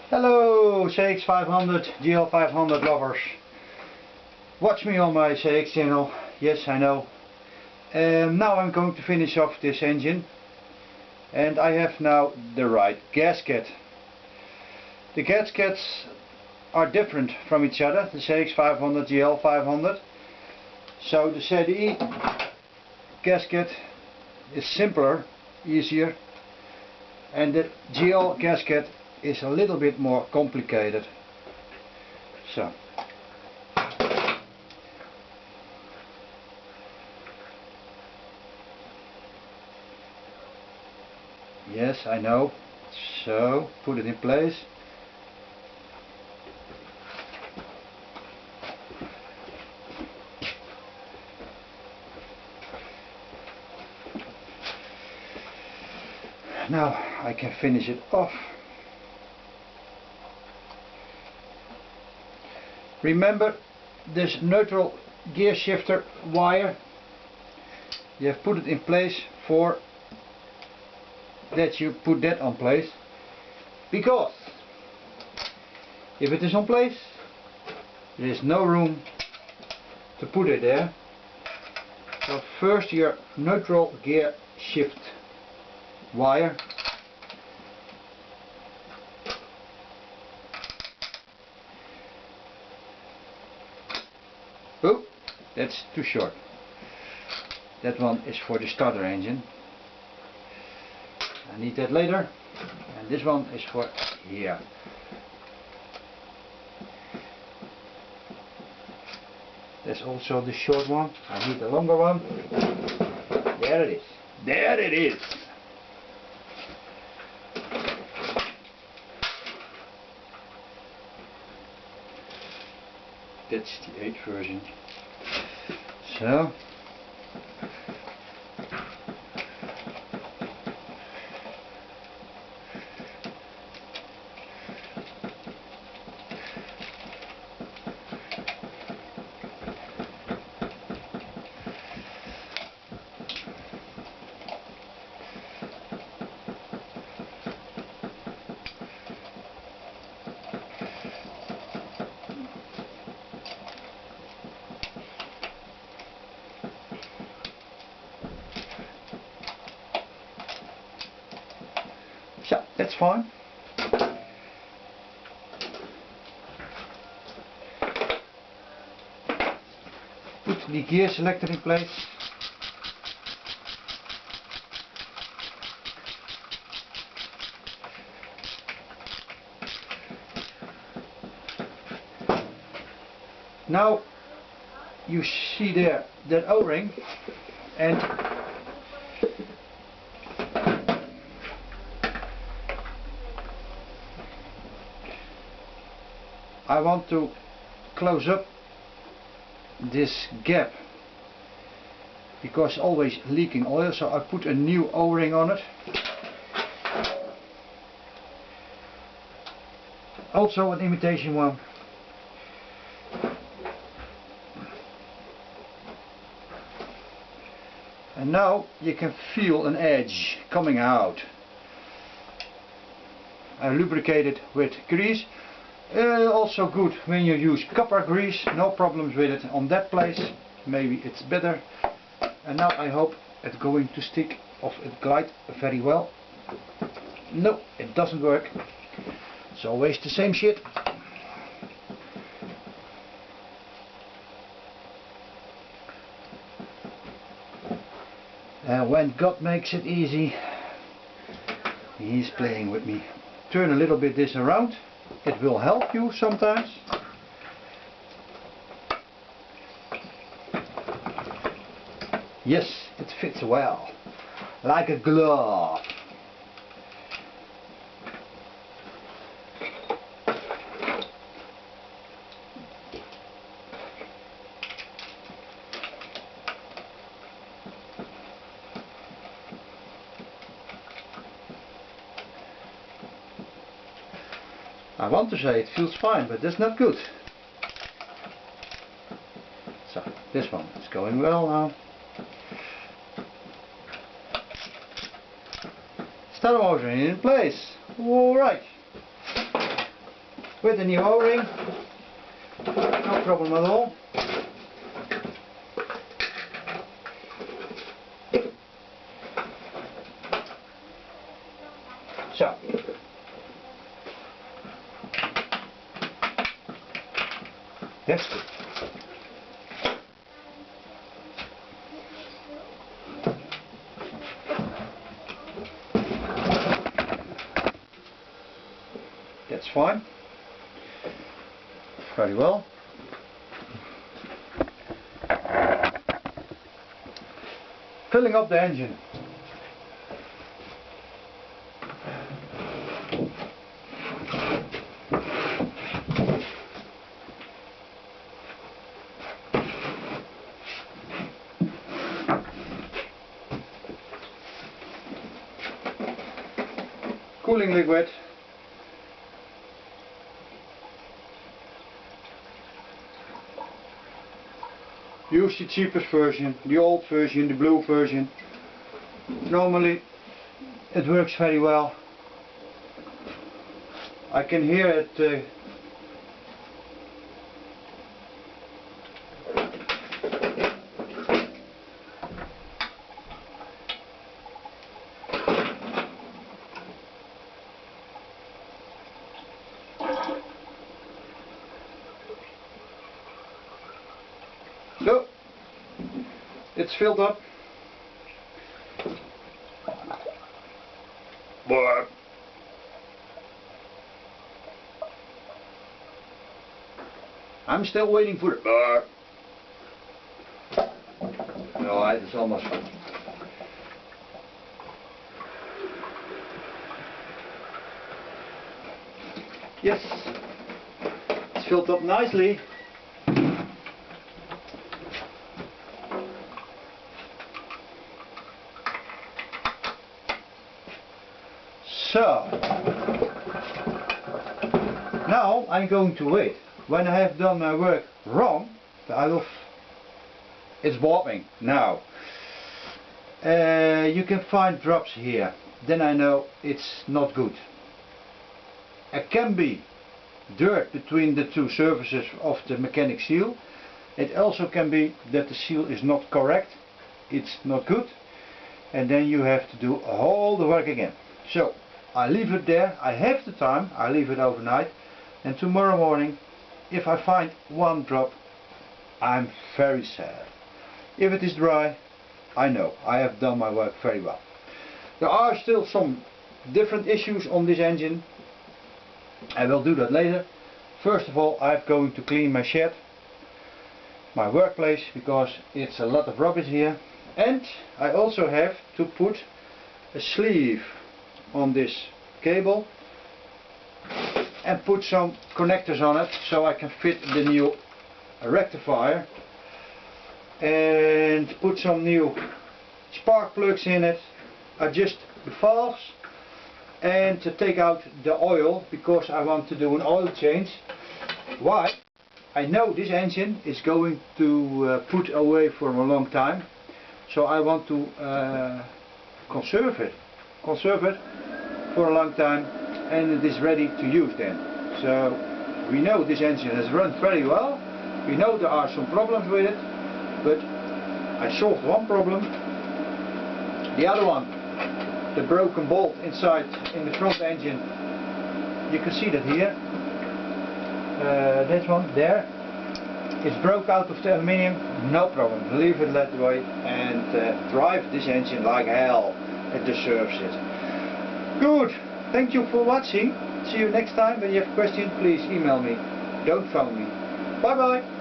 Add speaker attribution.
Speaker 1: Hello CX500, GL500 lovers. Watch me on my CX channel. Yes, I know. Now I'm going to finish off this engine. And I have now the right gasket. The gaskets are different from each other, the CX500, GL500. So the CDI gasket is simpler, easier, and the GL gasket is a little bit more complicated. So yes, I know. So put it in place. Now I can finish it off. Remember this neutral gear shifter wire, you have put it in place for that you put that on place, because if it is on place there is no room to put it there. So first your neutral gear shift wire, oh, that's too short. That one is for the starter engine. I need that later. And this one is for here. That's also the short one. I need the longer one. There it is. There it is. That's the 8 version. So yeah, that's fine. Put the gear selector in place. Now you see there that O-ring, and I want to close up this gap because always leaking oil, so I put a new O-ring on it. Also an imitation one. And now you can feel an edge coming out. I lubricate it with grease. Also good when you use copper grease, no problems with it on that place. Maybe it's better. And now I hope it's going to stick or it glide very well. No, it doesn't work. It's always the same shit. And when God makes it easy, He's playing with me. Turn a little bit this around. It will help you sometimes. Yes, it fits well, like a glove. I want to say it feels fine, but that's not good. So, this one is going well now. Starter motor in place. Alright. with a new O-ring, no problem at all. So, that's good. That's fine. Very well. Filling up the engine. Cooling liquid. Use the cheapest version, the old version, the blue version. Normally it works very well. I can hear it so it's filled up. But I'm still waiting for it. No, it's almost full. Yes, it's filled up nicely. So, now I'm going to wait. When I have done my work wrong, it's warping now. You can find drops here. Then I know it's not good. It can be dirt between the two surfaces of the mechanic seal. It also can be that the seal is not correct. It's not good. And then you have to do all the work again. So, I leave it there. I have the time. I leave it overnight. And tomorrow morning, if I find one drop, I'm very sad. If it is dry, I know I have done my work very well. There are still some different issues on this engine. I will do that later. First of all, I'm going to clean my shed, my workplace, because it's a lot of rubbish here. And I also have to put a sleeve on this cable and put some connectors on it so I can fit the new rectifier and put some new spark plugs in it, adjust the valves and to take out the oil, because I want to do an oil change. Why? I know this engine is going to put away for a long time, so I want to conserve it for a long time, and it is ready to use then. So we know this engine has run very well. We know there are some problems with it, but I solved one problem. The other one, the broken bolt inside in the front engine, you can see that here. This one there, it's broke out of the aluminium. No problem, leave it that way and drive this engine like hell. It deserves it. Good, thank you for watching. See you next time. When you have questions, please email me. Don't phone me. Bye bye.